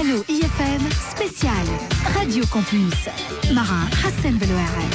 Allo IFM spécial Radio Campus مع حسن بالواعي.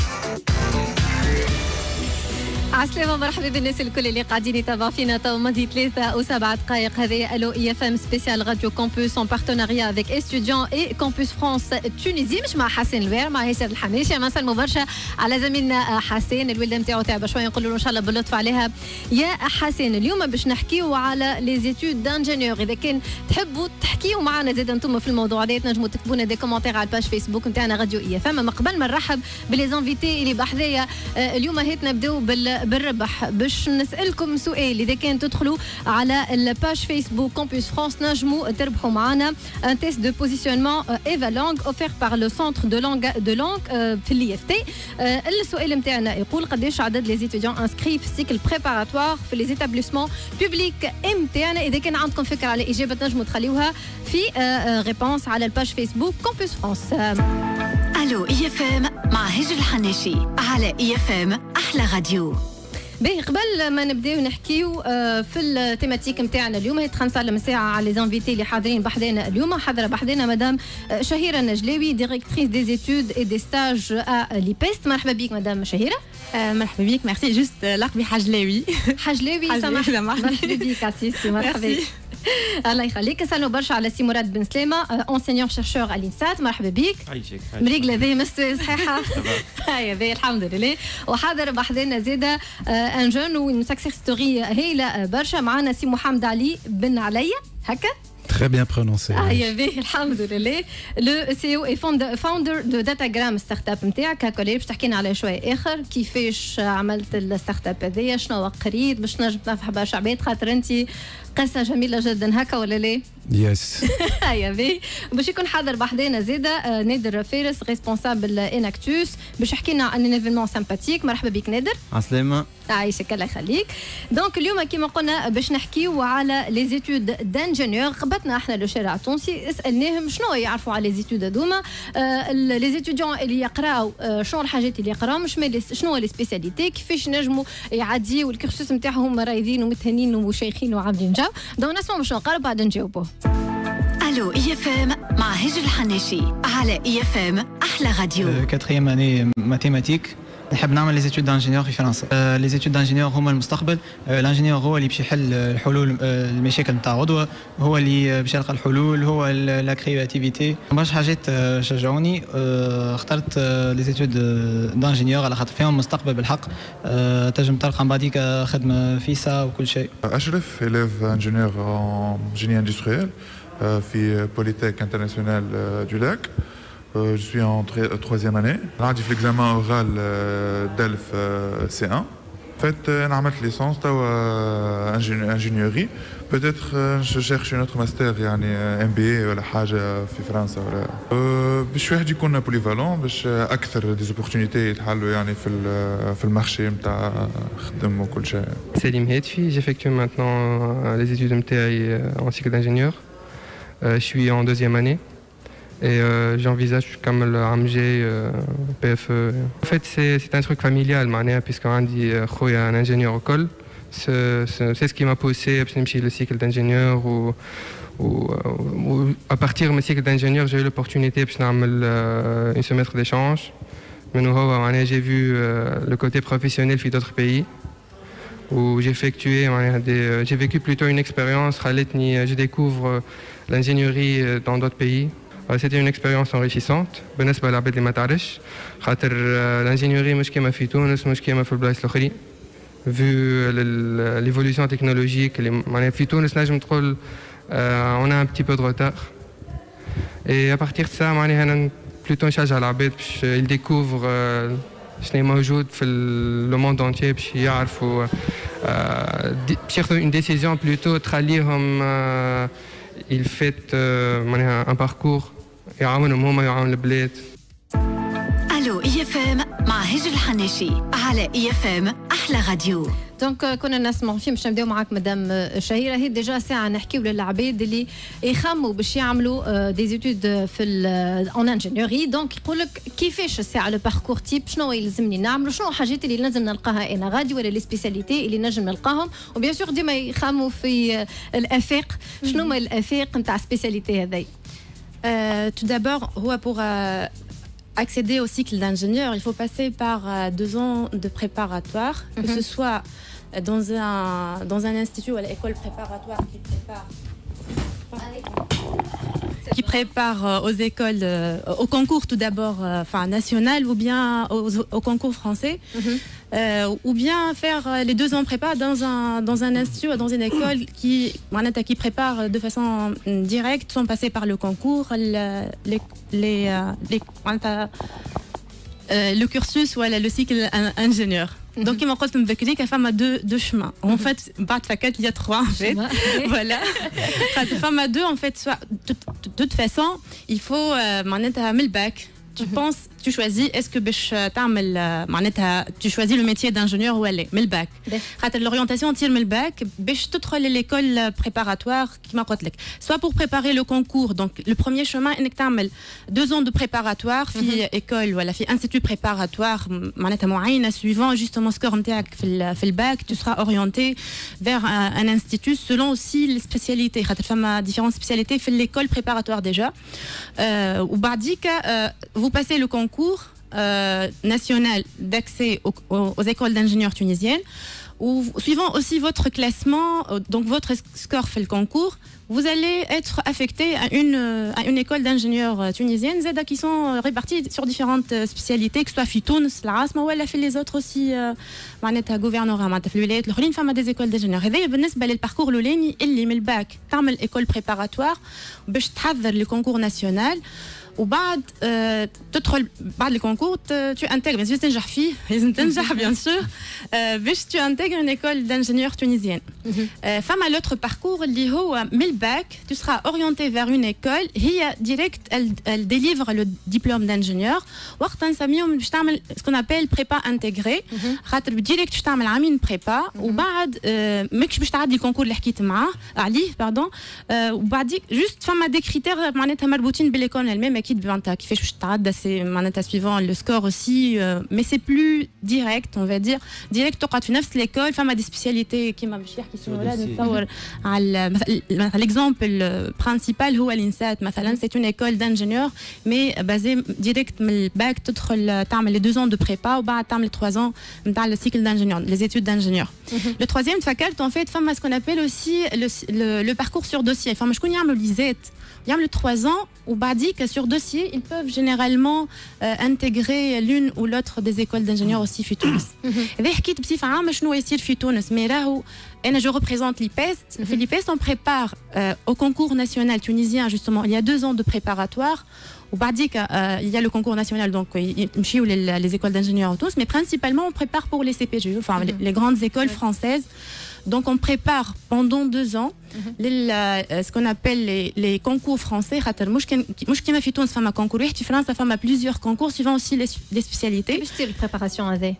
عسلامة مرحبا بالناس الكل اللي قاعدين يتابعوا فينا تو ماضي 3 و7 دقائق. هذه الو اي اف ام سبيسيال راديو كامبوس ان بارتناريا افيك استوديون اي كامبوس فرانس تونيزي، مش مع حسن الوير، مع هشام الحناشي. ما نسلموا برشا على زميلنا حسين، الولده نتاعو تعب شويه، نقول له ان شاء الله باللطف عليها. يا حسين اليوم باش نحكيو على لي زيتود دانجينيور. اذا كان تحبوا تحكيو معنا زاد انتم في الموضوع هذا تنجموا تكتبوا لنا دي كومونتير على الباج فيسبوك نتاعنا راديو اي اف ام. اما قبل ما نرحب بلي زانفيتي اللي بحذايا اليوم هيت نبداو بالربح باش نسالكم سؤال. اذا كان تدخلوا على الباج فيسبوك كامبوس فرانس نجموا تربحوا معنا ان تيست دو بوزيشنمون ايفا لونغ اوفير بار لو سونتر دو لونغ في الاي اف تي. السؤال نتاعنا يقول قداش عدد لي زيتيديون انسكري في السيكل بريباراتوار في لي زيتابليسمون بوبليك نتاعنا. اذا كان عندكم فكره على اجابه تنجموا تخليوها في ريبونس على الباج فيسبوك كامبوس فرانس. الو اي اف ام مع هجر الحناشي على اي اف ام احلى راديو. باهي قبل ما نبداو نحكيو في التيماتيك نتاعنا اليوم، هي نسلم ساعه على لي زانفيتي اللي حاضرين بحذانا اليوم. حاضره بحذانا مدام شهيره النجلاوي ديريكتريس دي زيتود اي دي ستاج ا ليبيست. مرحبا بك مدام شهيره. مرحبا بك، ميرسي. جوست لقبي حجلاوي. حجلاوي سامح. مرحبا بك عسيسي، مرحبا. الله يخليك. نسالوا برشا على سي مراد بن سلامه انسينيور شيرشور على الانسات. مرحبا بك. عايشك. مريقله ذي مستوى صحيحه. هيا ذي الحمد لله. وحاضر بحذانا زاده ان جون ونسكسيس ستوري هايله برشا. معنا سي محمد علي بن عليا هكا. Très bien prononcé. يا باهي الحمد لله. لو سي او اي فاوندر دو داتاجرام ستارت اب نتاعك. هكا باش تحكي لنا على شويه اخر كيفاش عملت الستارت اب هذيا، شنو قريت باش نجم تنفع برشا عباد، خاطر انت قصه جميله جدا هكا ولا لا؟ يس. يا باهي. باش يكون حاضر بحذانا زاده نادر فارس ريسبونسابل اناكتوس باش يحكي لنا عن ايفينمون سامباتيك. مرحبا بك نادر. عسلامة. عايشك الله يخليك. دونك اليوم كيما قلنا باش نحكيو على لي زيتود دانجينيور. خبطنا احنا لو شارع التونسي سالناهم شنو يعرفوا على لي زيتود هذوما، لي زيتوديون اللي يقراو شنو الحاجات اللي يقراو، شنو لي سبيسياليتي، كيفاش نجموا يعديو الكورسوس نتاعهم رايدين ومتهنين وشيخين وعاملين جو. دونك نسمعوا شنو قالوا بعد نجاوبوا. الو اي اف ام مع هجر الحناشي على اي اف ام احلى راديو. كاتريام اني ماتيماتيك. نحب نعمل لي زيتود دانجينيور في فرنسا. لي زيتود دانجينيور هما المستقبل. الانجينيور هو اللي باش يحل الحلول المشاكل نتاع غدوه، هو اللي باش يلقى الحلول، هو لا كرياتيفيتي. برشا حاجات شجعوني. اخترت لي زيتود دانجينيور على خاطر فيهم مستقبل بالحق. تنجم تلقى من بعديك خدمه فيسا وكل شيء. أشرف élève ingénieur en génie industriel في Polytech International du Lac. Je suis en troisième année. J'ai fait l'examen oral DELF C1. En fait, j'ai fait une licence d'ingénierie. Peut-être je cherche une autre master, يعني MBA ولا حاجة في فرنسا ولا. باش واحد يكون polyvalent باش أكثر des opportunités يتحلوا يعني في المارشي نتاع خدم وكل شيء. Salim Hetfi, j'effectue maintenant les études MTI en cycle d'ingénieur. Je suis en deuxième année. Et j'envisage comme le AMG, PFE. En fait, c'est un truc familial, puisqu'on dit qu'il y a un ingénieur au col. C'est ce qui m'a poussé à faire le cycle d'ingénieur. Ou à partir de mon cycle d'ingénieur, j'ai eu l'opportunité de faire un semestre d'échange. Mais j'ai vu le côté professionnel dans d'autres pays. Où j'ai vécu plutôt une expérience. Je découvre l'ingénierie dans d'autres pays. C'était une expérience enrichissante. بالنسبة للعباد اللي ما تعرفش، خاطر l'ingénierie مش كيما في تونس مش كيما في البلايص الآخرين. Vu l'évolution technologique اللي معناها في تونس نجم تقول on a un petit peu de retard. Et à partir de ça معناها أنا plutôt نشجع العباد باش يديكوفر شنو موجود في le monde entier باش يعرفوا باش ياخذوا une décision plutôt تخليهم il fait un parcours يعاونهم هما يعاون البلاد. الو اي اف ام مع هجر الحناشي على اي اف ام احلى راديو. دونك كنا نسمعوا فيه. باش نبداو معاك مدام شهيره. هي ديجا ساعه نحكيو للعباد اللي يخموا باش يعملوا دي زيتود في اون انجينيوري. دونك يقول لك كيفاش الساعه لو باركور تيب، شنو يلزمني نعملوا، شنو الحاجات اللي لازم نلقاها انا غادي، ولا لي سبيسياليتي اللي نجم نلقاهم. وبيان سور ديما يخموا في الافاق، شنو هما الافاق نتاع سبيسياليتي هذي. Tout d'abord, pour accéder au cycle d'ingénieur, il faut passer par 2 ans de préparatoire, que ce soit dans un institut ou à l'école préparatoire qui prépare aux écoles, au concours tout d'abord national ou bien au concours français, ou bien faire les 2 ans prépa dans un institut ou dans une école qui prépare de façon directe sans passer par le concours le cursus ou le cycle ingénieur. Donc, il m'a dit que il y a 2 chemins. En fait, il y a 3 en fait. Voilà. Il y a 2 en fait. De toute façon, il faut le bac. Tu choisis, est-ce que tu choisis le métier d'ingénieur ou aller, mais le bac. L'orientation tire le bac, tu te l'école préparatoire qui m'a dit. Soit pour préparer le concours, donc le premier chemin, c'est que tu 2 ans de préparatoire, école ou institut préparatoire, suivant justement ce que tu fait le bac, tu seras orienté vers un institut selon aussi les spécialités. Il y a différentes spécialités, fait l'école préparatoire déjà. Vous passez le concours national d'accès aux écoles d'ingénieurs tunisiennes, ou suivant aussi votre classement, donc votre score fait le concours, vous allez être affecté à une école d'ingénieurs tunisiennes qui sont réparties sur différentes spécialités, que ce soit Fitoun, l'ASMA ou les autres aussi, gouvernorat, des écoles d'ingénieurs. Et le parcours اللي من الباك تعمل école préparatoire باش تحضر le concours national. وبعد تدخل بعد الكونكور tu intègres bien sûr تنجح فيه لازم تنجح bien sûr باش tu intègres une école d'ingénieurs tunisienne. فما l'autre parcours اللي هو من الباك tu seras orienté vers une école هي direct elle délivre le diplôme d'ingénieur وقت نسميهم باش تعمل ce qu'on appelle prépa intégrée خاطر direct باش تعمل عامين prépa وبعد ماكش باش تعدي الكونكور اللي حكيت معاه عليه باردون وبعديك juste فما des critères معناتها مربوطين بالécole elle-même qui fait c'est suivant le score aussi mais c'est plus direct on va dire direct tu as fait l'école femme a des spécialités qui sont là l'exemple principal c'est une école d'ingénieurs mais basée direct le bac tu as les 2 ans de prépa ou tu as les 3 ans dans le cycle d'ingénieur les études d'ingénieur. Le troisième faculté en fait femme a ce qu'on appelle aussi le parcours sur dossier femme je connais l'ISET. Il y a 3 ans, ou que sur dossier, ils peuvent généralement intégrer l'une ou l'autre des écoles d'ingénieurs aussi في تونس. إذا حكيت بصفة عامة شنو يصير في تونس mais راهو أنا je représente l'IPEST. في l'IPEST on prépare au concours national tunisien justement il y a 2 ans de préparatoire. Il y a le concours national donc les écoles d'ingénieurs tous mais principalement on prépare pour les CPGE enfin les grandes écoles françaises. Donc on prépare pendant 2 ans ce qu'on appelle les concours français. مش كما في تونس فما concours واحد في فرنسا فما plusieurs concours suivant aussi les spécialités. كيفاش تصير البريباراسيون هذه؟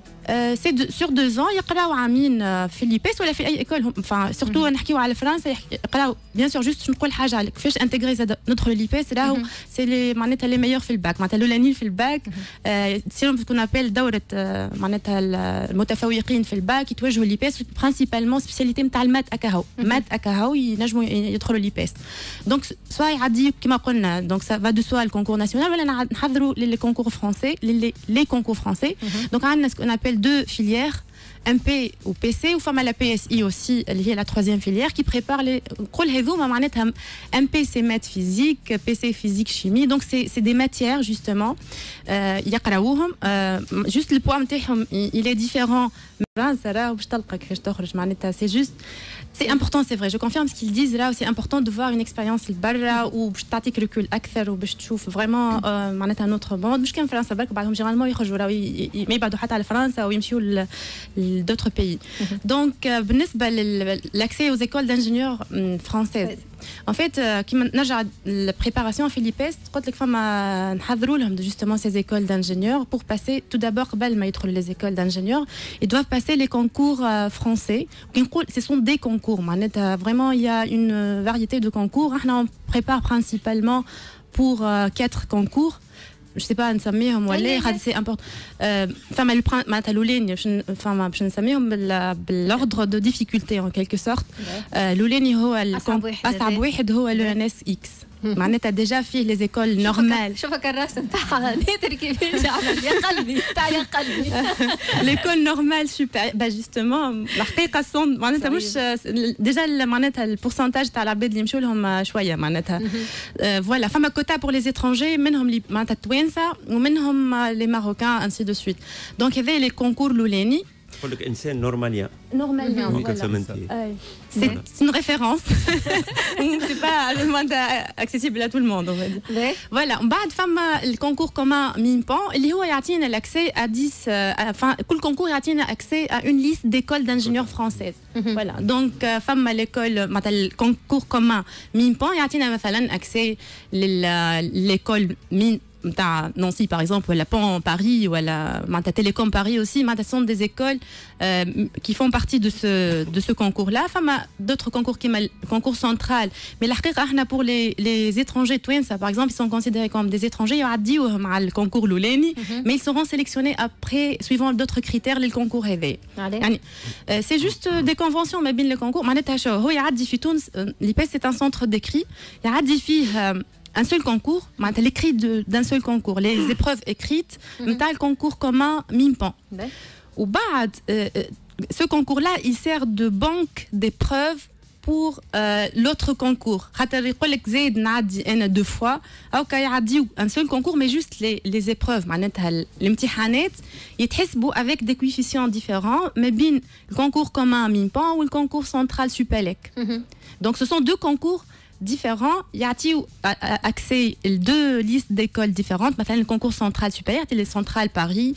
C'est sur 2 ans يقراو عامين في ليبيس ولا في اي école enfin surtout نحكيو على فرنسا يقراو bien sûr juste نقول حاجه على كيفاش انتغري notre ليبيس راهو c'est les معناتها les meilleurs في الباك معناتها الاولانيين في الباك تصير ce qu'on appelle دوره معناتها المتفوقين في الباك يتوجهوا ليبيس principalement spécialité نتاع المات اكاهو ينجموا يدخلوا ليبيس دونك سواء يعدي كما قلنا دونك ça va de soi le concours national ولا نحضروا les concours français les concours français donc عندنا ce qu'on appelle 2 filières MP ou PC ou femme à la PSI aussi اللي هي la 3e filière qui prépare les كل هذوما معناتها MP c'est maths physique PC physique chimie donc c'est des matières justement يقراوهم juste le poids نتاعهم il est différent فرنسا راه باش تلقى كيفاش تخرج معناتها c'est juste c'est important c'est vrai je confirme ce qu'ils disent là c'est important de voir une expérience لبرا وباش تعطيك ريكول اكثر وباش تشوف vraiment معناتها نوتر موند مش كان فرنسا برك بعضهم جينيرالمون يخرجوا راهو ما يبعدوا حتى على فرنسا ويمشيوا d'autres pays. Donc, بالنسبة l'accès aux écoles d'ingénieurs françaises. En fait, كيما نرجع البريباراسيون في ليبيست قلت لك فما نحضروا لهم justement ces écoles d'ingénieurs pour passer tout d'abord قبل ما يدخلوا les écoles d'ingénieurs ils doivent passer les concours français. Ce sont des concours معناتها vraiment il y a une variété de concours. احنا on prépare principalement pour 4 concours. Je sais pas نسميهم ولا c'est important فما معناتها الاولاني باش نسميهم بالordre de difficulté en quelque sorte الاولاني هو اصعب واحد هو le NSX معناتها ديجا فيه لي زيكول نورمال. شوفك الراس نتاعها نادر كيفاش يعمل يا قلبي تاع يا قلبي. ليكول نورمال سوبر با جوستومون الحقيقه صون معناتها مش ديجا معناتها البورسنتاج تاع العباد اللي يمشوا لهم شويه معناتها فوالا فما كوتا بور لي زيترونجي منهم اللي معناتها التوانسه ومنهم لي ماروكان انسي دو سويت دونك هذا لي كونكور الاولاني يقول لك انسان نورماليا c'est une référence c'est pas accessible à tout le monde on va dire voilà بعد فما الكونكور كومان ميمبون اللي هو يعطينا l'accès à 10 enfin كل كونكور يعطينا accès à une liste d'écoles d'ingénieurs françaises voilà donc فما l'école مثلا الكونكور كومان ميمبون يعطينا مثلا accès l'école نتاع نانسي par exemple ولا Pont Paris ولا معناتها Télécom Paris aussi معناتها sont des écoles qui font partie de ce concours là فما d'autres concours كيما الكونكور central mais الحقيقه احنا pour les étrangers توانسه par exemple ils sont considérés comme des étrangers يعديوهم على الكونكور الاولاني mais ils seront sélectionnés après suivant d'autres critères للكونكور هذا يعني c'est juste des conventions ما بين الكونكور معناتها شو هو يعدي في تونس l'IPES c'est un centre d'écrit يعدي فيه un seul concours, l'écrit d'un seul concours, les épreuves écrites, le concours commun MIMPAN. Ou ce concours-là, il sert de banque d'épreuves pour l'autre concours. Deux fois, un seul concours, mais juste les épreuves. Les امتحانات يتحسبوا avec des coefficients différents, mais bien le concours commun MIMPAN ou le concours central Supélec. Donc ce sont deux concours différents, il y a accès à deux listes d'écoles différentes, par exemple le concours central supérieur, les centrales Paris,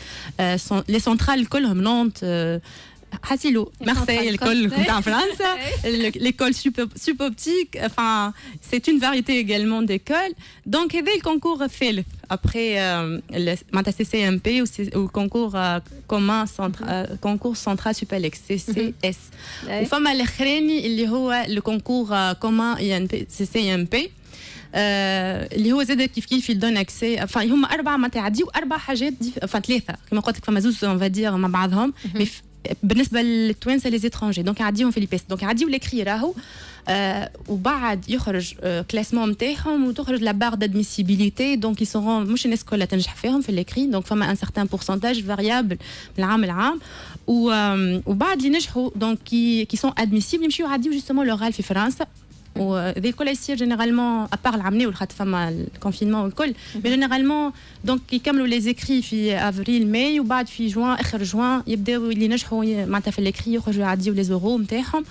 les centrales Nantes, Hassilo, Marseille, l'école en France, l'école suboptique, enfin c'est une variété également d'écoles. Donc il y avait le concours fait après le CCMP ou concours commun concours central supélec CCS. وفما الاخراني اللي هو le concours commun CCMP اللي هو زاد كيف يدون اكسي enfin هما اربعه ما تعديوا اربع حاجات enfin ثلاثه كما قلت لك فما زوج on va dire مع بعضهم بالنسبه للتوانسه لي زيترونجي دونك يعديهم في ليبيس دونك يعديوا ليكري راهو وبعد يخرج كلاسمون نتاعهم وتخرج لا بار دادميسيبيليتي دونك يسورون مش الناس كلها تنجح فيهم في ليكري دونك فما ان سارتان بورسنتاج فاريابل من العام لعام وبعد اللي نجحوا دونك كي سون ادميسيبل يمشيو يعديو جوستومون لوغال في فرنسا وذي الكل يصير جينيرالمون ابار العام والخاطر فما الكونفينمون والكل مي جينيرالمون دونك يكملوا لي زيكري في افريل ماي وبعد في جوان اخر جوان يبداو اللي نجحوا معناتها في ليكري يخرجوا يعديو لي زورو نتاعهم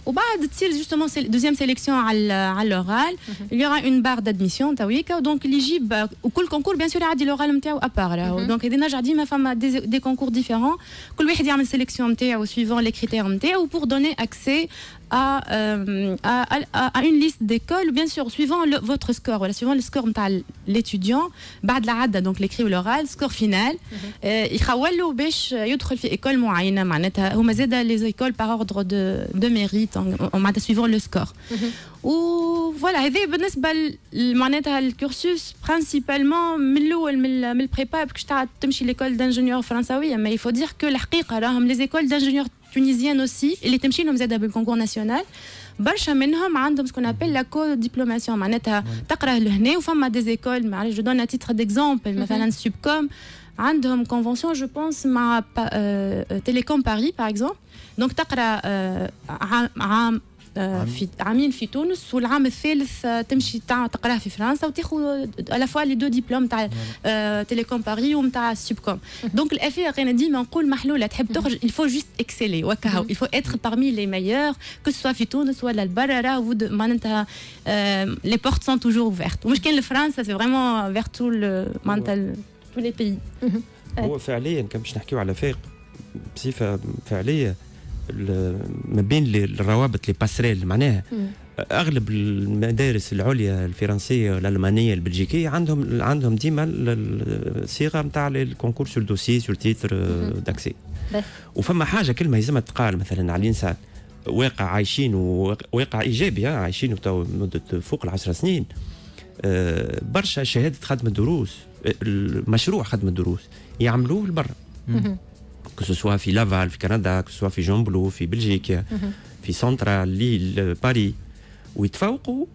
وبعد تصير جوستومون دوزيام سيليكسيون على لوغال il y aura une barre d'admission تاويكا دونك اللي يجيب وكل كونكور بيان سور يعدي لوغال نتاعو ابار دونك اذا نرجع ديما فما دي كونكور ديفيرون كل واحد يعمل سيليكسيون نتاعو سويفون لي كريتير نتاعو pour donner accès à une liste d'écoles, bien sûr, suivant votre score, voilà, suivant le score de l'étudiant, بعد العدة donc l'écrit ou l'oral, score final, يخولوا باش يدخل في école معينة معناتها هما زادا les écoles par ordre de mérite, معناتها suivant le score. و voilà هذا بالنسبة معناتها الكورسوس principalement من الأول من البريبا باش تمشي l'école d'ingénieur فرنساوية, mais il faut dire que الحقيقة راهم les écoles d'ingénieurs tunisiennes aussi اللي تمشي لهم زاده بالكونكور ناسيونال برشا منهم عندهم سكون ابل لا كو ديبلوماسيون معناتها تقرا لهنا وفما دي زيكول معليش جو دون ا تيتر ديكزامبل مثلا سوبكوم عندهم كونفونسيون جو بونس مع تيليكوم باري باغ اكزومبل دونك تقرا عام في عامين في تونس والعام الثالث تمشي تقراه في فرنسا وتاخذ على فوا لي دو ديبلوم تاع تيليكوم باري ومتاع سوبكوم دونك الافير انا ديما نقول محلوله تحب تخرج il faut juste exceller وكاو il faut être parmi les meilleurs que ce soit في تونس ولا البرا راه معناتها les portes sont toujours ouvertes ومش كان لفرنسا c'est vraiment vers tout معناتها tous les pays هو فعليا كان باش نحكيو على فاق بصفه فعليه ما بين الروابط لي باسريل معناها اغلب المدارس العليا الفرنسيه الالمانيه البلجيكيه عندهم ديما الصيغه نتاع الكونكور سور دوسي سور تيتر داكسي وفما حاجه كلمه لازم تقال مثلا على الانسان واقع عايشين وواقع ايجابي عايشين مده فوق 10 سنين برشا شهاده خدمه الدروس مشروع خدمه الدروس يعملوه لبرا que ce soit في لافال في كندا que ce soit في جونبلو في بلجيكا في سنترال ليل باريس ويتفوقوا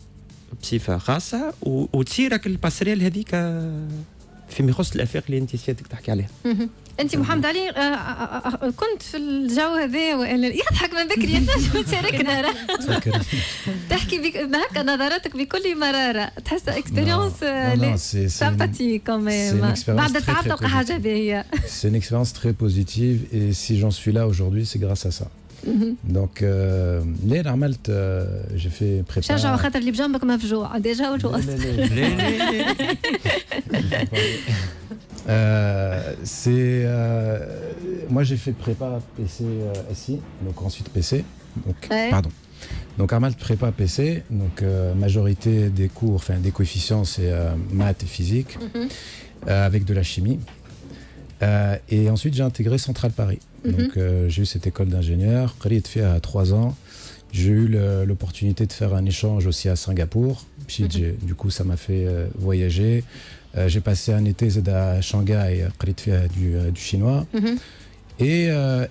بصفه خاصه وتصيرك الباسريل هذيك فيما يخص الافاق اللي انت سيادتك تحكي عليها. انت محمد علي كنت في الجو هذا والا يضحك من بكري تنجم تشاركنا تحكي هكا نظراتك بكل مراره تحس اكسبيريونس sympathique quand même بعد التعب تلقى حاجه باهيه. C'est une expérience très positive et si j'en suis là aujourd'hui c'est grâce à ça. Donc ليه عملت j'ai fait prépa. شجع خاطر اللي بجنبك مفجوع ديجا وجهه اصفر. Moi j'ai fait prépa PC SI, donc ensuite PC. Donc, pardon. Donc Armalt prépa PC, donc majorité des cours, enfin des coefficients c'est maths et physique, avec de la chimie. Et ensuite j'ai intégré Centrale Paris. Donc j'ai eu cette école d'ingénieur, قريت فيها 3 ans. J'ai eu l'opportunité de faire un échange aussi à Singapour. Du coup ça m'a fait voyager. J'ai passé un été à Shanghai, قريت فيها du chinois.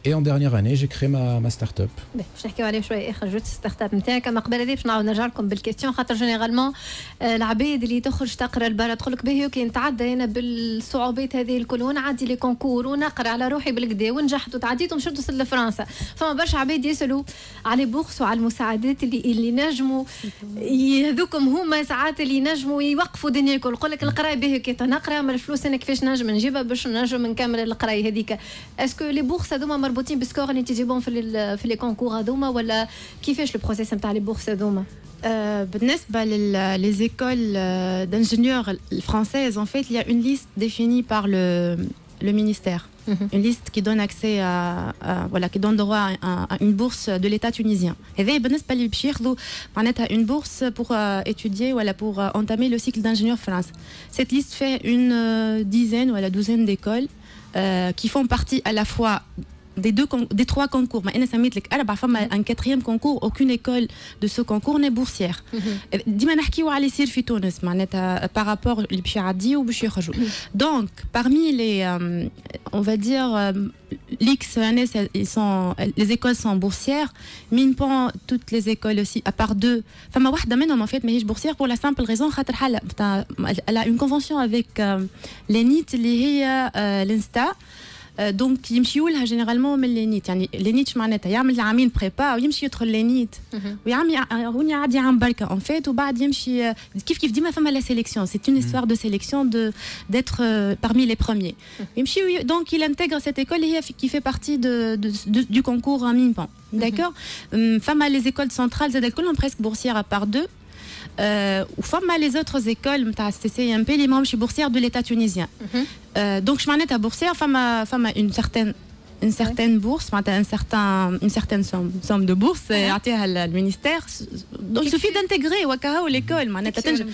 Et en dernière année, j'ai créé ma start-up. باش نحكيو عليه شويه اخر جوج ستارت اب نتاعك اما قبل هذه باش نعاود نرجع لكم بالكيستيون خاطر جينيرالمون العباد اللي تخرج تقرا البرا تقول لك باهي كي نتعدى انا بالصعوبات هذه الكل ونعدي لي كونكور ونقرا على روحي بالكدا ونجحت وتعديت ومشيت وصلت لفرنسا فما برشا عباد يسالوا على بورس وعلى المساعدات اللي نجموا هذوكم هما ساعات اللي نجموا يوقفوا دنياكم يقول لك القرايه باهي كي نقرا من الفلوس انا كيفاش نجم نجيبها باش نجم نكمل القرايه هذيك اسكو لي بورس هذوما مربوطين بسكور اللي تجيبهم في لي كونكور هذوما ولا كيفاش البروسيس نتاع لي بورس هذوما؟ بالنسبة les écoles d'ingénieurs françaises, en fait, il y a une liste définie par le ministère. Une liste qui donne accès voilà, qui donne droit à une bourse de l'État tunisien. Et بالنسبة اللي باش ياخذوا معناتها une bourse pour étudier voilà pour entamer le cycle d'ingénieur France. Cette liste fait une dizaine ou la douzaine d'écoles qui font partie à la fois des 3 concours. Mais un 4e concours, aucune école de ce concours n'est boursière. ديما نحكيو على يصير في تونس معناتها par rapport اللي باش يعديو وباش يخرجوا. Donc parmi les on va dire l'IX-ENS, les écoles sont boursières. Minpan, toutes les écoles aussi, à part 2. Enfin, ma wahda منهم en fait, mais je boursière pour la simple raison خاطر elle a une convention avec l'ENIT اللي هي l'INSTA. دونك يمشيوا لها جينيرالمون من لينيت يعني لينيت معناتها يعمل عامين بريبا ويمشي يدخل لينيت ويعمل هوني عادي عام بركه ان فيت وبعد يمشي كيف ديما فما لا سيليكسيون سي اون histoire de sélection d'être parmi les premiers يمشي donc il intègre cette école qui fait partie du concours en Minpan d'accord فما les écoles centrales زاد كلهم presque boursières à part 2 وفما les autres écoles نتاع CCMP اللي ماهمش boursières de l'État tunisien. Donc je معناتها boursière فما une certaine bourse une certaine somme de bourse يعطيها المينستير. Donc il suffit d'intégrer وكاهو l'école معناتها تنجم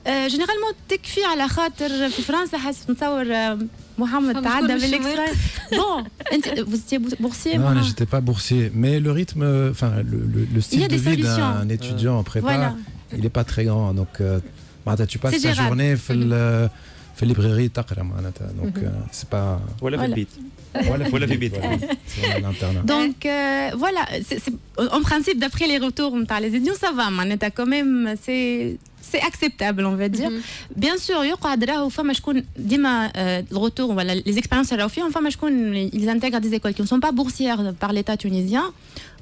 généralement تكفي على خاطر في فرنسا حسب نتصور محمد تعدى بالاكسترا. Bon, vous étiez boursier? Non, j'étais pas boursier, mais le rythme, enfin le style de vie d'un étudiant en prépa, voilà. Il n'est pas très grand, donc tu passes ta journée في librairie تقرا معناتها, donc c'est pas. ولا في البيت. ولا في البيت. Donc voilà, en principe d'après les retours نتاع les étudiants ça va معناتها quand même c'est acceptable on va dire. Bien sûr يقعد راهو فما شكون ديما الرetour ولا les expériences راهو فيهم فما شكون ils intègrent des écoles qui ne sont pas boursières par l'État tunisien.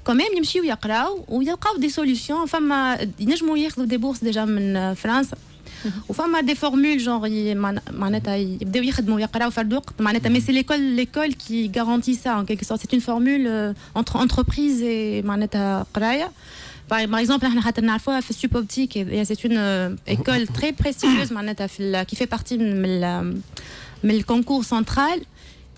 quand même يمشيو يقراو ويلقاو des solutions. فما ينجموا ياخذوا des bourses déjà من فرنسا وفما des formules genre معناتها يبداو يخدموا يقراو في الوقت معناتها mais c'est l'école qui garantit ça en quelque sorte. C'est une formule entre entreprise et معناتها قرايه. Par exemple, احنا خاطر نعرفوها في السوب اوبتيك c'est une école très prestigieuse معناتها qui fait partie من الconcours central.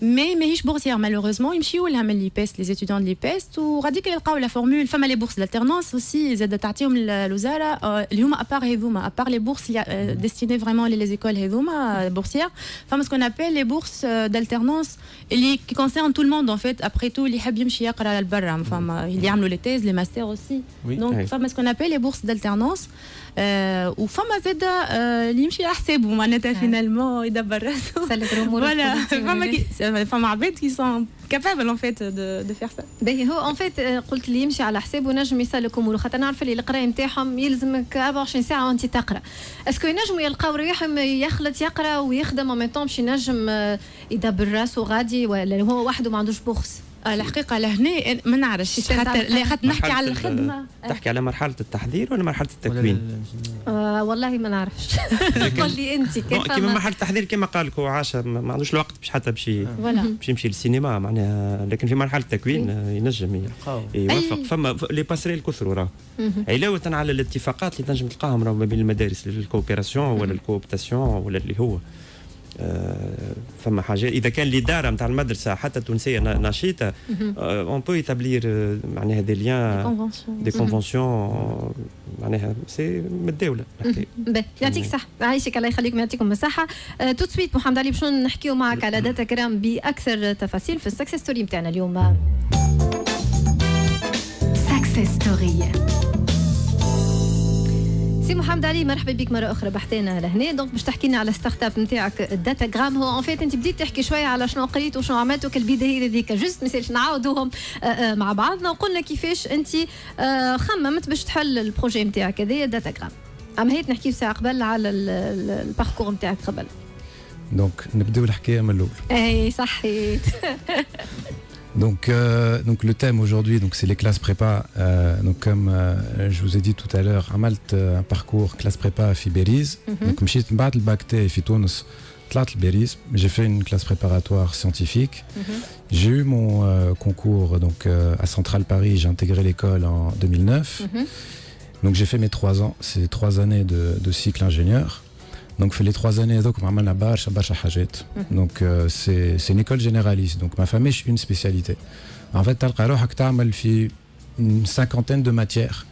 Mais ماهيش boursière malheureusement. يمشيو لها من l'IPEST les étudiants de l'IPEST وغاديك يلقاو la formule. فما les bourses d'alternance aussi زاد تعطيهم الوزاره اللي هما à part هذوما à part les bourses destinées vraiment les écoles هذوما boursières. فما ce qu'on appelle les bourses d'alternance اللي qui concernent tout le monde en fait. après tout اللي يحب يمشي يقرا للبرا فما اللي يعملوا les thèses les masters aussi. donc فما ce qu'on appelle les bourses d'alternance. وفما زاد اللي يمشي على حسابه معناتها finalement يدبر راسه. voilà فما فما عباد qui sont capables en fait de faire ça. باهي هو ان فيت قلت لي يمشي على حسابه نجم يسلك اموره خاطر نعرف اللي القرايه نتاعهم يلزمك 24 ساعه وانت تقرا. اسكو ينجموا يلقاو رواحهم يخلط يقرا ويخدم وما طومش ينجم يدبر راسه غادي ولا هو وحده ما عندوش بوخس؟ الحقيقه لهنا ما نعرفش خاطر نحكي على الخدمه. تحكي على مرحله التحضير ولا مرحله التكوين؟ والله ما نعرفش. قول لي انت كيف كيما مرحله التحضير كيما قال لك هو عاش ما عندوش الوقت باش حتى باش يمشي للسينما معناها، لكن في مرحله التكوين ينجم يوفق. فما لي باسريل كثروا راه علاوه على الاتفاقات اللي تنجم تلقاهم ما بين المدارس الكوبيراسيون ولا الكوبتاسيون ولا اللي هو فما حاجه اذا كان الاداره نتاع المدرسه حتى تونسيه نشيطه اون بو يتابلير معناها دي ليان دي كونفونسيون معناها سي متداوله. يعطيك الصحه عايشك الله يخليكم يعطيكم الصحه. تو سويت محمد علي باش نحكيو معك على داتا كرام باكثر تفاصيل في السكسس ستوري نتاعنا اليوم. سكسس ستوري سي محمد علي مرحبا بك مره اخرى بحثنا لهنا. دونك باش تحكي لنا على ستارت اب نتاعك الداتا جرام. هو ان فيت انت بديت تحكي شويه على شنو قريت وشنو عملتوا كالبدايه هذيك جست مثال نعاودوهم مع بعضنا وقلنا كيفاش انت خممت باش تحل البروجي نتاعك هذايا داتا جرام. اما هيت نحكيو ساعه قبل على الباركور نتاعك قبل. دونك نبداو الحكايه من الاول. اي صحيت. Donc le thème aujourd'hui, c'est les classes prépa. Donc comme je vous ai dit tout à l'heure, à Malte, un parcours classe prépa à Fiberiz. Donc مشيت من بعد الباك تاعي في تونس طلعت لباريس. J'ai fait une classe préparatoire scientifique. J'ai eu mon concours donc à Centrale Paris. J'ai intégré l'école en 2009. Donc j'ai fait mes 3 ans. C'est 3 années de cycle ingénieur. Donc fait les 3 années donc عملنا برشا حاجات. Donc c'est une école généraliste. Donc ma famille une spécialité. En fait تلقى روحك تعمل في une cinquantaine de matières.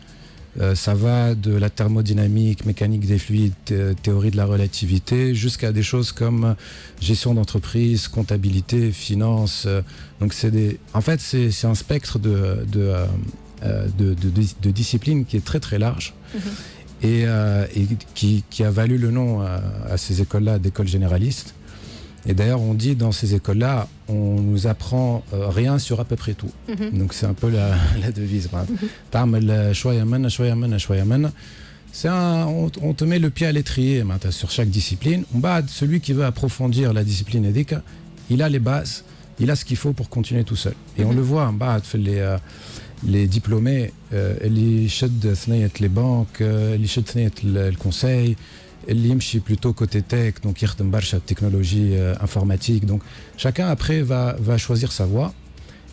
Ça va de la thermodynamique, mécanique des fluides, théorie de la relativité, jusqu'à des choses comme gestion d'entreprise, comptabilité, finance. Donc en fait c'est un spectre de disciplines qui est très très large. Et qui a valu le nom à ces écoles-là d'écoles généralistes. Et d'ailleurs, on dit dans ces écoles-là, on nous apprend rien sur à peu près tout. Donc c'est un peu la devise. On te met le pied à l'étrier sur chaque discipline. Celui qui veut approfondir la discipline éduque, il a les bases, il a ce qu'il faut pour continuer tout seul. Et on le voit en bas, les diplômés, اللي شد ثنية les banques, اللي شد ثنية le conseil, اللي يمشي plutôt côté tech, donc يخدم برشا technologie informatique. Donc chacun après va choisir sa voie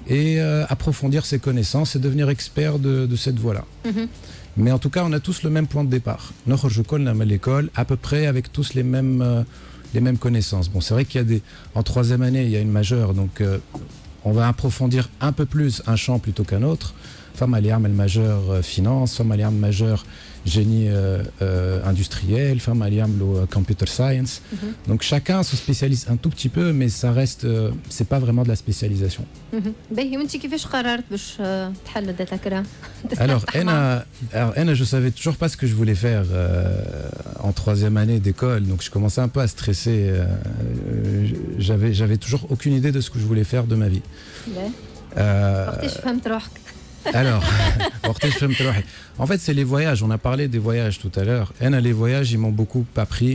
et approfondir ses connaissances et devenir expert de cette voie-là. Mais en tout cas, on a tous le même point de départ. نخرج كلنا من l'école à peu près avec tous les mêmes connaissances. Bon, c'est vrai qu'il y a en 3e année, il y a une majeure, donc on va approfondir un peu plus un champ plutôt qu'un autre. Femme à le majeur finance, femme à le majeur génie industriel, femme à le computer science. Donc chacun se spécialise un tout petit peu, mais ça reste, c'est pas vraiment de la spécialisation. Alors, je savais toujours pas ce que je voulais faire en 3e année d'école, donc je commençais un peu à stresser. J'avais toujours aucune idée de ce que je voulais faire de ma vie. Alors, en fait, c'est les voyages. On a parlé des voyages tout à l'heure. Les voyages, ils m'ont beaucoup appris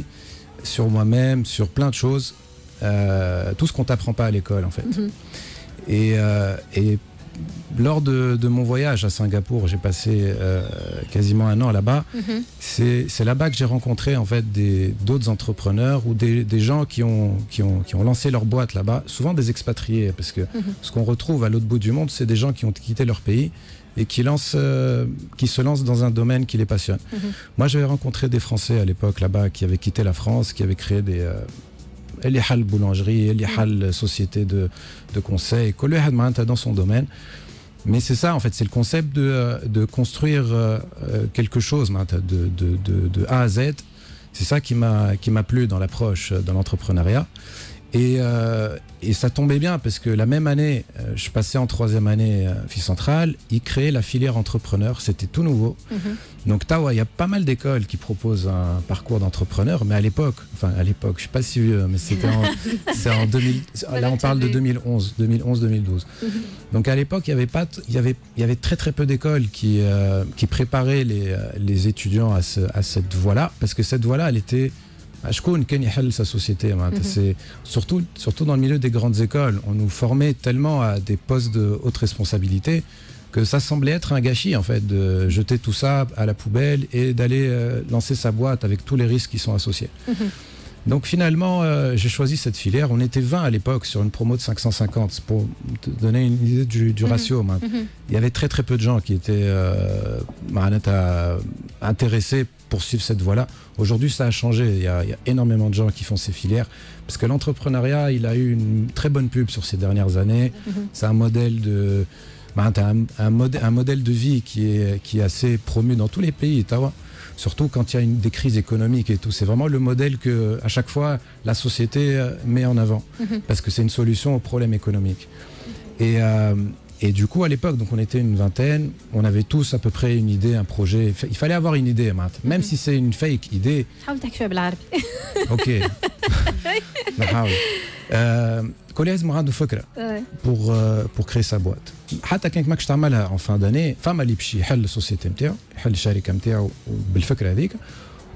sur moi-même, sur plein de choses. Tout ce qu'on t'apprend pas à l'école, en fait. Et lors de mon voyage à Singapour, j'ai passé quasiment 1 an là-bas. C'est là-bas que j'ai rencontré en fait d'autres entrepreneurs ou des gens qui ont lancé leur boîte là-bas, souvent des expatriés, parce que ce qu'on retrouve à l'autre bout du monde, c'est des gens qui ont quitté leur pays et qui se lancent dans un domaine qui les passionne. Moi, j'avais rencontré des Français à l'époque là-bas qui avaient quitté la France, qui avaient créé des اللي حل boulangerie, اللي حل société de conseil, كل واحد معناتها dans son domaine. Mais c'est ça en fait, c'est le concept de construire quelque chose de A à Z. C'est ça qui m'a plu dans l'approche de l'entrepreneuriat. Et ça tombait bien parce que la même année, je passais en 3e année Fille Centrale, ils créaient la filière entrepreneur, c'était tout nouveau. Donc Tawa, il y a pas mal d'écoles qui proposent un parcours d'entrepreneur, mais à l'époque, je suis pas si vieux, mais c'est en 2000, là on parle de 2011-2012. Donc à l'époque, il y avait très très peu d'écoles qui préparaient les étudiants à cette voie-là, parce que cette voie-là, elle était je connais sa société. C'est surtout dans le milieu des grandes écoles, on nous formait tellement à des postes de haute responsabilité que ça semblait être un gâchis en fait de jeter tout ça à la poubelle et d'aller lancer sa boîte avec tous les risques qui sont associés. Donc finalement, j'ai choisi cette filière. On était 20 à l'époque sur une promo de 550 pour te donner une idée du ratio. Il y avait très très peu de gens qui étaient intéressés pour suivre cette voie-là. Aujourd'hui, ça a changé. Il y a énormément de gens qui font ces filières parce que l'entrepreneuriat, il a eu une très bonne pub sur ces dernières années. C'est un modèle de un modèle de vie qui est assez promu dans tous les pays. Surtout quand il y a des crises économiques et tout. C'est vraiment le modèle que, à chaque fois, la société met en avant. Parce que c'est une solution aux problèmes économiques. Et du coup, à l'époque, donc on était une vingtaine, on avait tous à peu près une idée, un projet. Il fallait avoir une idée, même si c'est une fake idée. Ok. كل لازم عنده فكره pour créer sa boîte. حتى كان ماكش تعملها en fin d'année, فما اللي باش يحل السوسيتي نتاعو، يحل الشركه نتاعو بالفكره هذيك،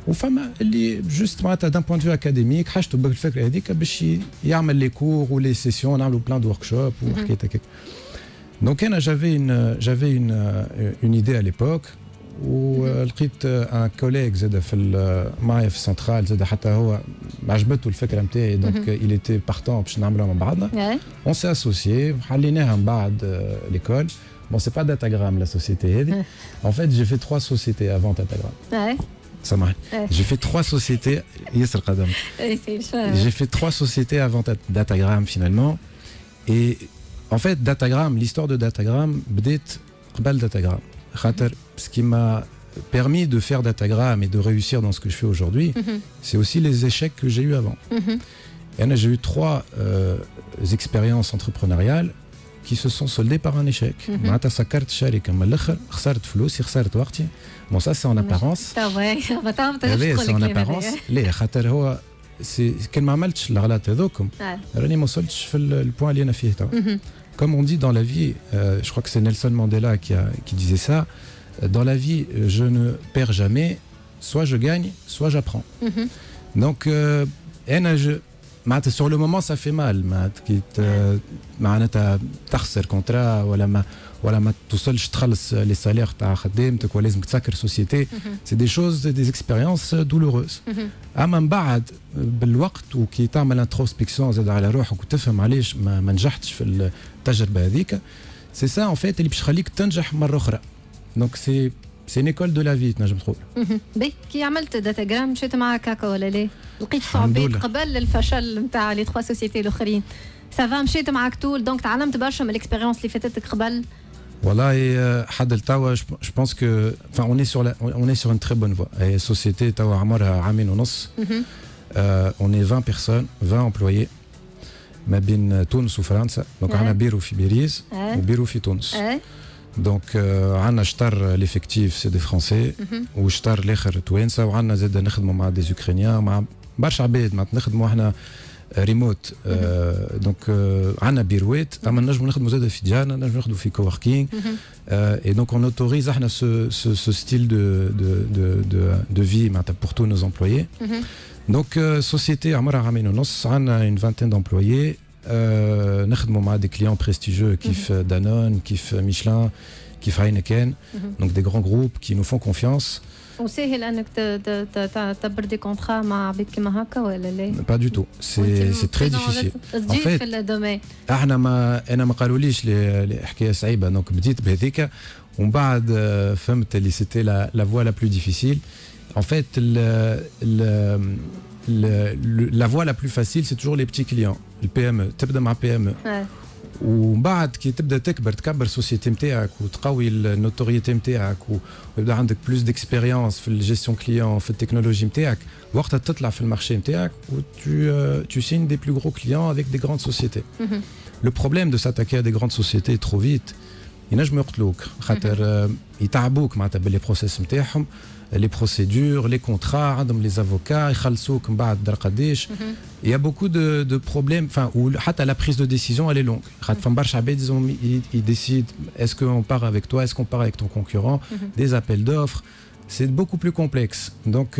وفما اللي جوست معناتها دان بوين دو اكاديميك حاجته بالفكره هذيك باش يعمل لي كور ولي سيسيون، نعملوا بلان دو ورك شوب وحكايات هكاك. Donc j'avais une idée à l'époque ولقيت ان كوليغ زاد معايا في السنترال زاد حتى هو عجبته الفكره نتاعي دونك il était partant باش نعملوها مع بعضنا. On s'est associé حليناها من بعد ليكول. Bon, c'est pas Datagram la société هذه. En fait, j'ai fait 3 sociétés avant Datagram. Ça marche. J'ai fait 3 sociétés. Yes, القدم. J'ai fait 3 sociétés avant Datagram finalement. Et en fait, Datagram, l'histoire de Datagram بديت قبل Datagram. Ce qui m'a permis de faire Datagram et de réussir dans ce que je fais aujourd'hui, c'est aussi les échecs que j'ai eu avant. Et j'ai eu 3 expériences entrepreneuriales qui se sont soldées par un échec. Bon, ça c'est en apparence. C'est en apparence. كان ما عملتش الغلط هذوكم راني ما وصلتش في البوان اللي انا فيه تو. Comme on dit dans la vie, je crois que c'est Nelson Mandela qui disait ça, dans la vie, je ne perds jamais, soit je gagne, soit j'apprends. Donc, sur le moment, ça fait mal. تخسر كونترا ولا ما توصلش تخلص لي سالير تاع خدامتك ولا لازم تسكر سوسيتي. C'est des choses, des expériences douloureuses. اما من بعد بالوقت وكي تعمل انتروسبكسيون زاد على روحك وتفهم علاش ما نجحتش في التجربه هذيك، c'est ça en fait اللي باش يخليك تنجح مره اخرى. Donc c'est une école de la vie نجم تقول. بي كي عملت داتاغرام مشيت معاك هكا ولا لا؟ لقيت صعوبات قبل الفشل نتاع لي 3 سوسيتي الاخرين. سافا مشيت معاك طول دونك تعلمت برشا من الاكسبيريونس اللي فاتتك قبل. والله حد التوا je pense que enfin on est sur une très bonne voie. Et société توا عمرها عامين ونص. On est 20 personnes, 20 employés ما بين تونس وفرنسا. Donc عندنا بيرو في باريس وبيرو في تونس. Donc عندنا شطر l'effectif c'est des Français وشطر الاخر توانسه، وعندنا زاد نخدموا مع des Ukrainiens مع برشا عباد معناتها نخدموا احنا ريموت. دونك عندنا بيروات اما نجموا نخدموا زاد في ديانا، نجموا نخدموا في كووركينغ. Et donc on autorise احنا ce style de vie معناتها pour tous nos employés. Donc société عمرها عامين ونص، عندنا une vingtaine d'employés. نخدموا مع des clients prestigieux كيف Danone, كيف Michelin, كيف Heineken. Donc des grands groupes qui nous font confiance. وسهل انك تدبر دي كونترا مع عباد كيما هكا ولا لا؟ Pas du tout. C'est très difficile. En fait, احنا ما قالوليش الحكايه صعيبه، دونك بديت بهذيك ومن بعد فهمت اللي c'était la voie la plus difficile. En fait, la voie la plus facile, c'est toujours les petits clients, le PME. تبدا مع PME. ومن بعد كي تبدا تكبر السوسيتي نتاعك وتقوي النوتوريتي نتاعك ويبدا عندك بلوس ديكسبيريونس في الجيستيون كليون في التكنولوجي نتاعك وقتها تطلع في المارشي نتاعك و tu signes des plus gros clients avec des grandes sociétés. Le problème de s'attaquer à des grandes sociétés trop vite ينجموا يقتلوك خاطر يتعبوك معناتها باللي بروسيس نتاعهم les procédures, les contrats, les avocats, il y a beaucoup de problèmes, enfin, où la prise de décision elle est longue. Ils décident est-ce qu'on part avec toi, est-ce qu'on part avec ton concurrent, des appels d'offres, c'est beaucoup plus complexe. Donc,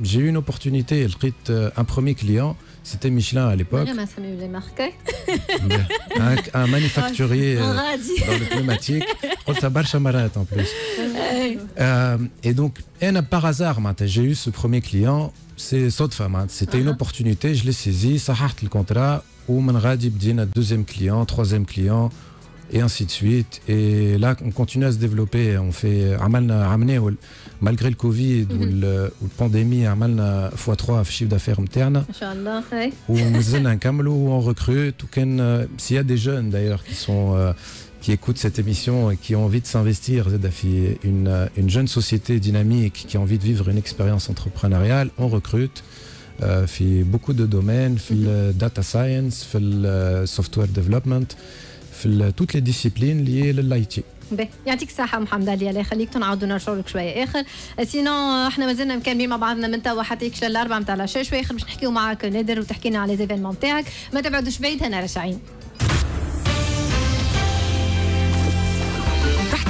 j'ai eu une opportunité, un premier client. C'était Michelin à l'époque. Un manufacturier dans le pneumatique. En plus. Et donc, par hasard, j'ai eu ce premier client. C'était une opportunité. Je l'ai saisi, ça a le contrat. Ou deuxième client, troisième client, et ainsi de suite. Et là, on continue à se développer. On fait malgré le Covid ou la pandémie, x3 le chiffre d'affaires interne. On recrute. S'il y a des jeunes d'ailleurs qui écoutent cette émission et qui ont envie de s'investir, une jeune société dynamique qui a envie de vivre une expérience entrepreneuriale, on recrute. Fait beaucoup de domaines, fait le data science, fait le software development, fait toutes les disciplines liées à l'IT. يعطيك الصحة محمد علي، الله يخليك. تنعاودوا نرجعوا لك شوية آخر. سينو احنا مازلنا مكملين مع بعضنا من توا حتى يكش للأربعة نتاع العشاء شوية آخر باش نحكيو معاك نادر وتحكي لنا على ليزيفينمون نتاعك. ما تبعدوش بعيد، هنا رشاعين.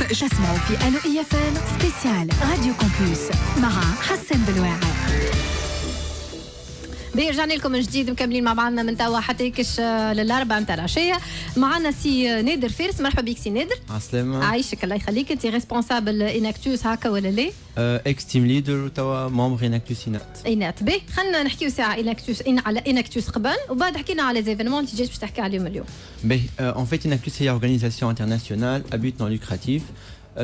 تسمعوا في ألو إي اف ام سبيسيال راديو كومبوس مع حسن بلواعي. رجعنا لكم من جديد مكملين مع بعضنا من توا حتى يكش للأربعة نتاع العشية. معنا سي نادر فارس. مرحبا بك سي نادر. عسلامة. عايشك الله يخليك. انت ريسبونسابل اناكتوس هكا ولا لا؟ اكس تيم ليدر وتوا ممبر اناكتوس اينات. باهي خلينا نحكيو ساعة اناكتوس على اناكتوس قبل وبعد حكينا على ليزيفينمون اللي جيت باش تحكي عليهم اليوم. باهي ان فيت اناكتوس هي اورغانيزاسيون انترناسيونال ا بوت نون لوكراتيف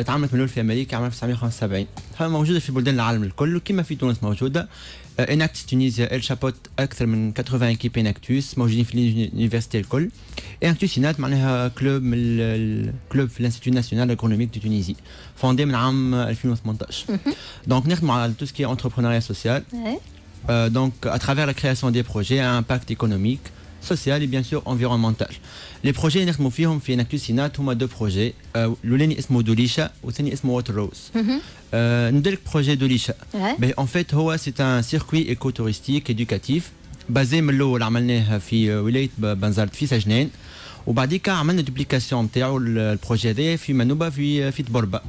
تعملت من الاول في امريكا عام 1975. موجوده في بلدان العالم الكل وكما في تونس موجوده. اناكتوس تونيزيا الشابوت اكثر من 80 ايكيب اناكتوس موجودين في اليونيفرسيتي الكل. اناكتوس هناك معناها كلوب من الكلوب في الانستيتوت ناسيونال اغرونوميك دو تونيزي فوندي من عام 2018. دونك نخدموا على تو سكي انتربرونيا سوسيال. Donc à travers la création des projets à impact économique, social et bien sûr environnemental. Les projets اللي نخدموا فيهم في اناكتوس هناك هما دو بروجي. الاولاني اسمه دوليشا والثاني اسمه ووتر روز. نبدا لك بروجي دوليشا. En fait هو c'est un circuit écotouristique éducatif basé من الاول عملناه في ولايه بنزرت في سجنان وبعديك عملنا دوبليكاسيون نتاعو البروجي هذايا في منوبه في تبربه.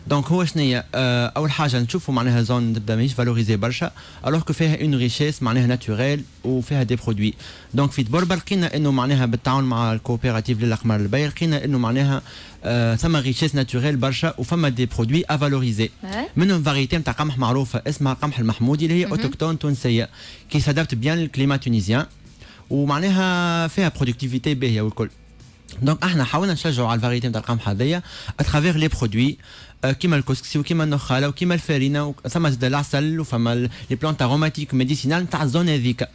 دونك هو شنيا اول حاجه نشوفوا معناها زون تبدا ماهيش فالوريزي برشا الوغ كو فيها اون ريشيس معناها ناتوريل وفيها دي برودوي. دونك في تبربه لقينا انه معناها بالتعاون مع الكوبيراتيف للاقمار البير لقينا انه معناها ثم ريشيس ناتوريل برشا وفما دي برودوي افالوريزي. منهم فاريتي نتاع قمح معروفه اسمها قمح المحمودي اللي هي اوتوكتون تونسيه كي سادابت بيان للكليما تونيزيان ومعناها فيها برودكتيفيتي باهيه والكل. دونك احنا حاولنا نشجعوا على الفاريتي نتاع القمح هذايا اترافير لي برودوي كيما الكسكسي وكيما النخاله وكيما الفارينه ثم زاد العسل وفما لي بلانت اروماتيك ميديسينال نتاع الزون هذيك.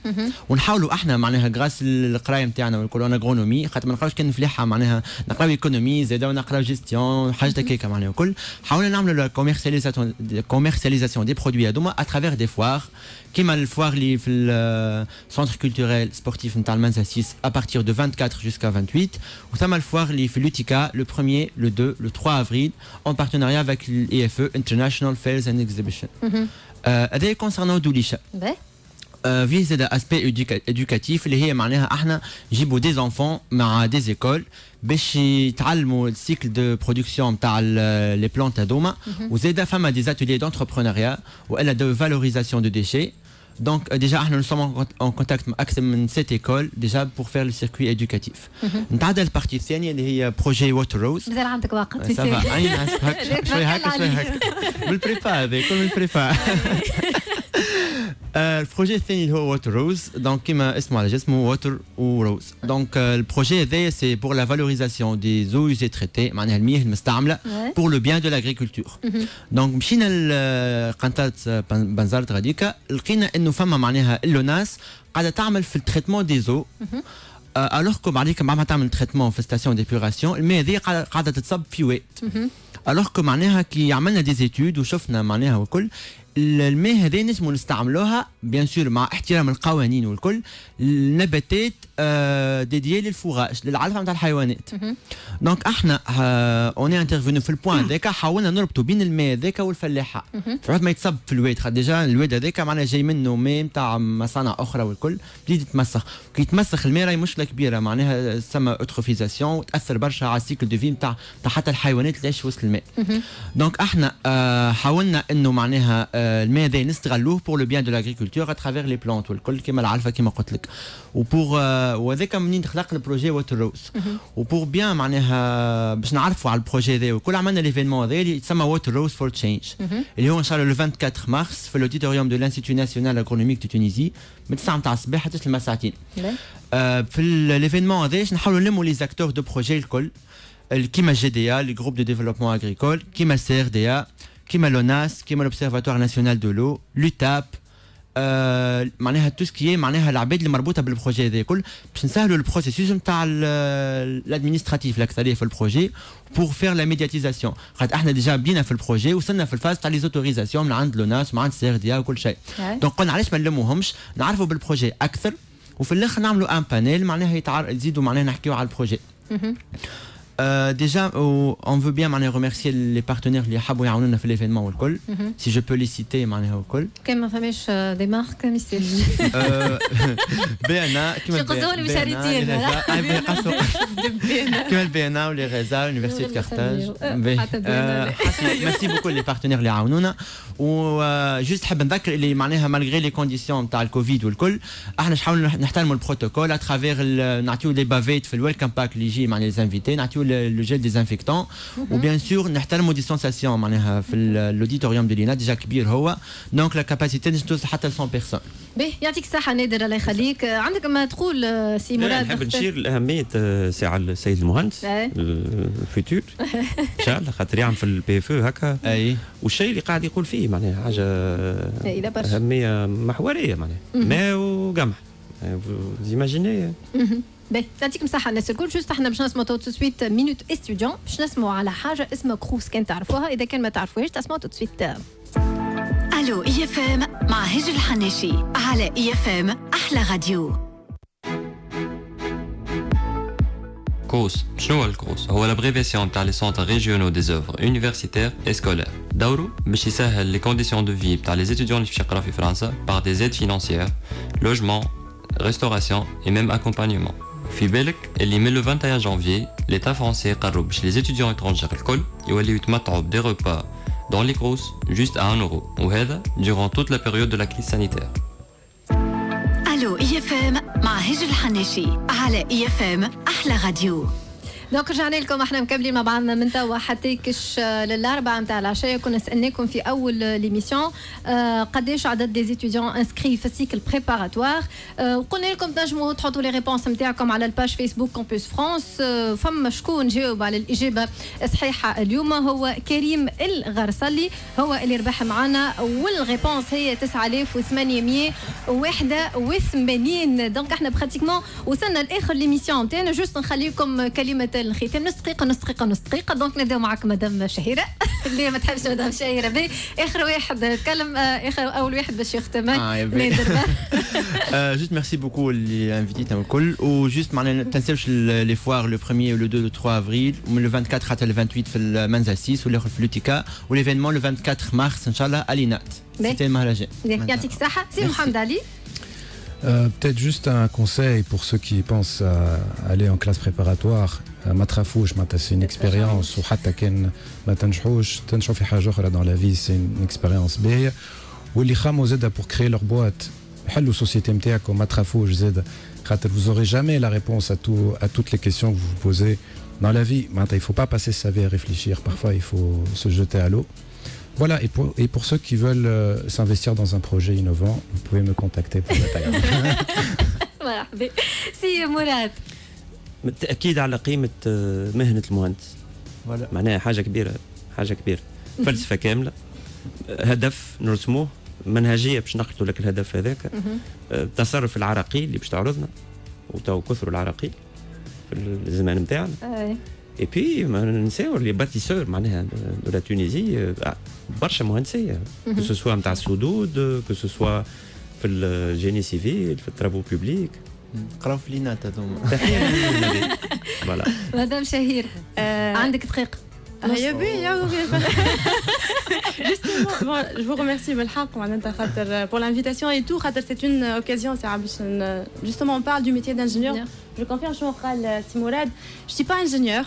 ونحاولوا احنا معناها غراس القرايه نتاعنا والكل اغرونومي خاطر ما نقراوش كان فليحه معناها نقراو ايكونومي زاده ونقراو جيستيون حاجه هكاك معناها الكل. حاولنا نعملوا لا كوميرسياليزاسيون دي برودوي هذوما اترافير دي فوار كيما الفوار اللي في السونتر كولتوريل سبورتيف نتاع المنزاسيس ا بارتير دو 24 جوسكا 28 وثم الفوار اللي في لوتيكا لو 1er لو 2 لو 3 افريل en partenariat avec l'IFE International Fairs and Exhibition. هذا concernant دوليشا. في زاد اسبي éducatif اللي هي معناها احنا نجيبوا دي زونفون مع دي زيكول باش يتعلموا السيكل دو برودكسيون نتاع لي بلانت هذوما وزاد فما دي اتوليي دونتربرونيا والا دو فالوريزاسيون دو ديشي. Donc déjà nous sommes en contact avec 7 écoles déjà pour faire le circuit éducatif. نتعدى البارتي الثانيه اللي هي بروجي ووتر روز. مازال عندك وقت. شوي هكا بالبريبا هذا كل بالبريبا. البروجي الثاني اللي هو ووتر روز دونك كيما اسمه على جسمه ووتر وروز دونك البروجي هذا سي بور لا فالوريزاسيون دي زو يوزي تريتي معناها المياه المستعمله بور لو بيان دو لاغريكولتور دونك مشينا لقنطره بنزرت غاديكا لقينا انه فما معناها اللوناس قاعده تعمل في التريتمون دي زو الوغ كو بعديك مع ما تعمل تريتمون في ستاسيون ديبيوراسيون الماء هذه قاعده تتصب في واد الوغ كو معناها كي عملنا دي زيتود وشفنا معناها والكل الماء هذه نجموا نستعملوها بيان سور مع احترام القوانين والكل النباتات ديديي للفوغاج للعلف نتاع الحيوانات دونك احنا اوني انترفينو في البوان هذاك حاولنا نربطوا بين الماء هذاك والفلاحه فقط ما يتصب في الواد خاطر ديجا الواد هذاك معناها جاي منه ماء نتاع مصانع اخرى والكل بديت يتمسخ كي يتمسخ الماء راهي مشكله كبيره معناها تسمى اوتروفيزاسيون وتاثر برشا على السيكل دو في نتاع حتى الحيوانات اللي تعيش وسط الماء دونك احنا حاولنا انه معناها الماء هذا نستغلوه بور لو بيان دو لاغريكولتور اترافير لي بلانت والكل كيما العلفه كيما قلت لك وبور وهذاك منين خلق البروجي ووتر روز وبور بيان معناها باش نعرفوا على البروجي هذا وكل عملنا ليفينمون هذا اللي يتسمى ووتر روز فور تشينج اللي هو ان شاء الله لو 24 مارس في الاوديتوريوم دو لانستيتو ناسيونال اغرونوميك دو تونيزي من 9 نتاع الصباح حتى لما ساعتين في ليفينمون هذا نحاولوا نلموا لي زاكتور دو بروجي الكل كيما جي دي ا لي جروب دو ديفلوبمون اغريكول كيما سي ار دي ا كيما لوناس كيما لوبسيرفاتوار ناسيونال دو لو لوتاب معناها تو سكي معناها العباد اللي مربوطه بالبروجي هذا الكل باش نسهلوا البروسيسوس نتاع الادمينستراتيف الاكثريه في البروجي بور فير لا ميدياتيزاسيون خاطر احنا ديجا بدينا في البروجي وصلنا في الفاز تاع لي زوتوريزاسيون من عند لوناس ومن عند سي ار دي ا وكل شيء دونك قلنا علاش ما نلموهمش نعرفوا بالبروجي اكثر وفي الاخر نعملوا ان بانيل معناها يزيدوا معناها نحكيوا على البروجي déjà, on veut bien remercier les partenaires اللي حبوا يعاونونا في l'événement والكل. Si je peux les citer معناها والكل. كان ما فماش دي مارك مثل BNA كيما شقزوني مش هاريتين كيما البيانا ولي غازا l'université de Carthage. Merci beaucoup les partenaires اللي عاونونا وجوست حاب نذكر اللي معناها مالغري لي كونديسيون نتاع الكوفيد والكل احنا نحاولوا نحترموا البروتوكول اترافير نعطيو دي بافيت في الويلكم باك اللي يجي مع لي انفيتي نعطيو لو جيل ديزانفيكتون وبيان سور نحترموا ديستانسياسيون معناها في الاوديتوريوم دو لينا ديجا كبير هو دونك لا كاباسيتي توصل حتى ل 100 بيرسون. باهي يعطيك الصحه نادر الله يخليك عندك ما تقول سي مراد نحب نشير لاهميه ساعه السيد المهندس الفيتور ان شاء الله خاطر يعمل في البي اف هكا اي والشيء اللي قاعد يقول فيه معناها حاجه اهميه محوريه معناها ماء وقمح زيماجيني باهي يعطيكم الصحه الناس الكل جوست احنا باش نسمعوا تو سويت مينوت استوديون باش نسمعوا على حاجه اسمها كروس كان تعرفوها اذا كان ما تعرفوهاش تسمعوا تو سويت الو اي اف ام مع هجر الحناشي على اي اف ام احلى راديو. كروس شنو هو الكروس؟ هو l'abréviation تاع لي سونتر ريجيونال دي زوفر يونيفرسيتير اي سكولير. دورو باش يسهل لي كونديسيون دو في تاع لي ستوديون اللي باش يقراو في فرنسا بار دي زيد فينانسيير لوجمون ريستوراسيون اي ميم اكومبانيومون. في بالك اللي من لو 21 جانفي ليتا فرونسي قرروا باش لي ستوديون اترونجير الكل يوليو يتمتعوا بدي روبا dans les crous juste à 1 euro وهذا durant toute la période de la crise sanitaire. الو اي اف ام مع هجر الحناشي على اي اف ام احلى راديو. دونك رجعنا لكم احنا مكملين مع بعضنا من توا حتى كش للاربعه نتاع العشيه كنا سالناكم في اول ليميسيون قداش عدد دي زيتيديون انسكري في السيكل بريباراتوار وقلنا لكم تنجموا تحطوا لي ريبونس نتاعكم على الباج فيسبوك كامبوس فرانس فما شكون جاوب على الاجابه الصحيحه اليوم هو كريم الغرسلي هو اللي ربح معنا والريبونس هي 9881 دونك احنا براتيكمون وصلنا لاخر ليميسيون نتاعنا جوست نخليكم كلمه الختام نص دقيقه دونك نبداو معك مدام شهيره اللي ما تحبش مدام شهيره بي اخر واحد تكلم اخر اول واحد باش يختم نادر جوست ميرسي بوكو اللي انفيتيتنا الكل وجوست معنا تنساوش لي فوار لو 1 ولو 2 لو 3 افريل ومن لو 24 حتى لو 28 في المنزل 6 والاخر في لوتيكا وليفينمون لو 24 مارس ان شاء الله الينات سيتي المهرجان. يعطيك الصحه سي محمد علي. Peut-être juste un conseil pour ceux qui pensent à aller en classe préparatoire. ما تخافوش معناتها سي اكسبيريونس وحتى كان ما تنجحوش تنجحوا في حاجه اخرى dans la vie سي اكسبيريونس باهيه واللي خاموا زاده pour créer leur boîte حلوا السوسيتي نتاعكم ما تخافوش زاده خاطر vous aurez jamais la réponse à toutes les questions que vous vous posez dans la vie معناتها il faut pas passer sa vie à réfléchir parfois il faut se jeter à l'eau Voilà, et pour ceux qui veulent s'investir dans un projet innovant, vous pouvez me contacter pour Datagram. مرحبا سي مراد. بالتاكيد على قيمه مهنه المهندس. معناها حاجه كبيره فلسفه كامله، هدف نرسموه، منهجيه باش نخلطوا لك الهدف هذاك، التصرف العراقيل اللي باش تعرضنا، وتو كثروا العراقيل في الزمان نتاعنا. اي بي ما ننساو لي باتيسور معناها دو لا تونيزي برشا مهندسيه، كو سو سوا نتاع السدود، كو سو سوا في الجيني سيفيل، في الترافو بوبليك. قراو في لينات هذوما. فوالا. مدام شهير عندك دقيقه. Justement, je vous remercie pour l'invitation et tout. C'est une occasion. Justement, on parle du métier d'ingénieur. Je confirme, je ne suis pas ingénieur,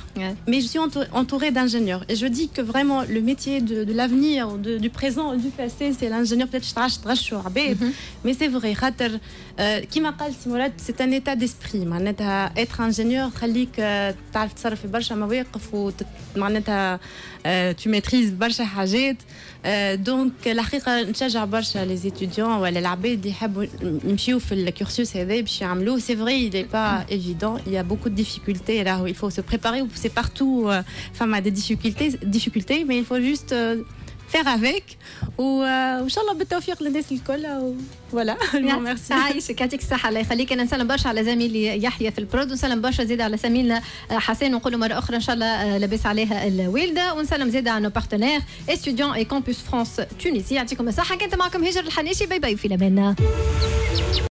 mais je suis entourée d'ingénieurs. Et je dis que vraiment, le métier de l'avenir, du présent, du passé, c'est l'ingénieur. Peut-être que mais c'est vrai. Qui m'a dit Simorad, c'est un état d'esprit. Être ingénieur, tu maîtrises برشا حاجات. Donc الحقيقه نشجع برشا les étudiants ولا العباد اللي يحبوا يمشيوا في الكورسوس هذا باش يعملوه. C'est vrai, il n'est pas évident, il y a beaucoup de difficultés là, il faut se préparer, c'est partout enfin des difficultés, mais il faut juste faire avec وان شاء الله بالتوفيق للناس الكل. فوالا ميرسي. عايشك يعطيك الصحه. الله يخليك. انا نسلم برشا على زميلي يحيى في البرود، ونسلم برشا زيد على زميلنا حسين، ونقول له مره اخرى ان شاء الله لاباس عليها الوالده، ونسلم زيد على نو بارتنير ستوديون اي كامبوس فرانس تونيزي. يعطيكم الصحه. كنت معكم هاجر الحناشي. باي باي وفي الامان.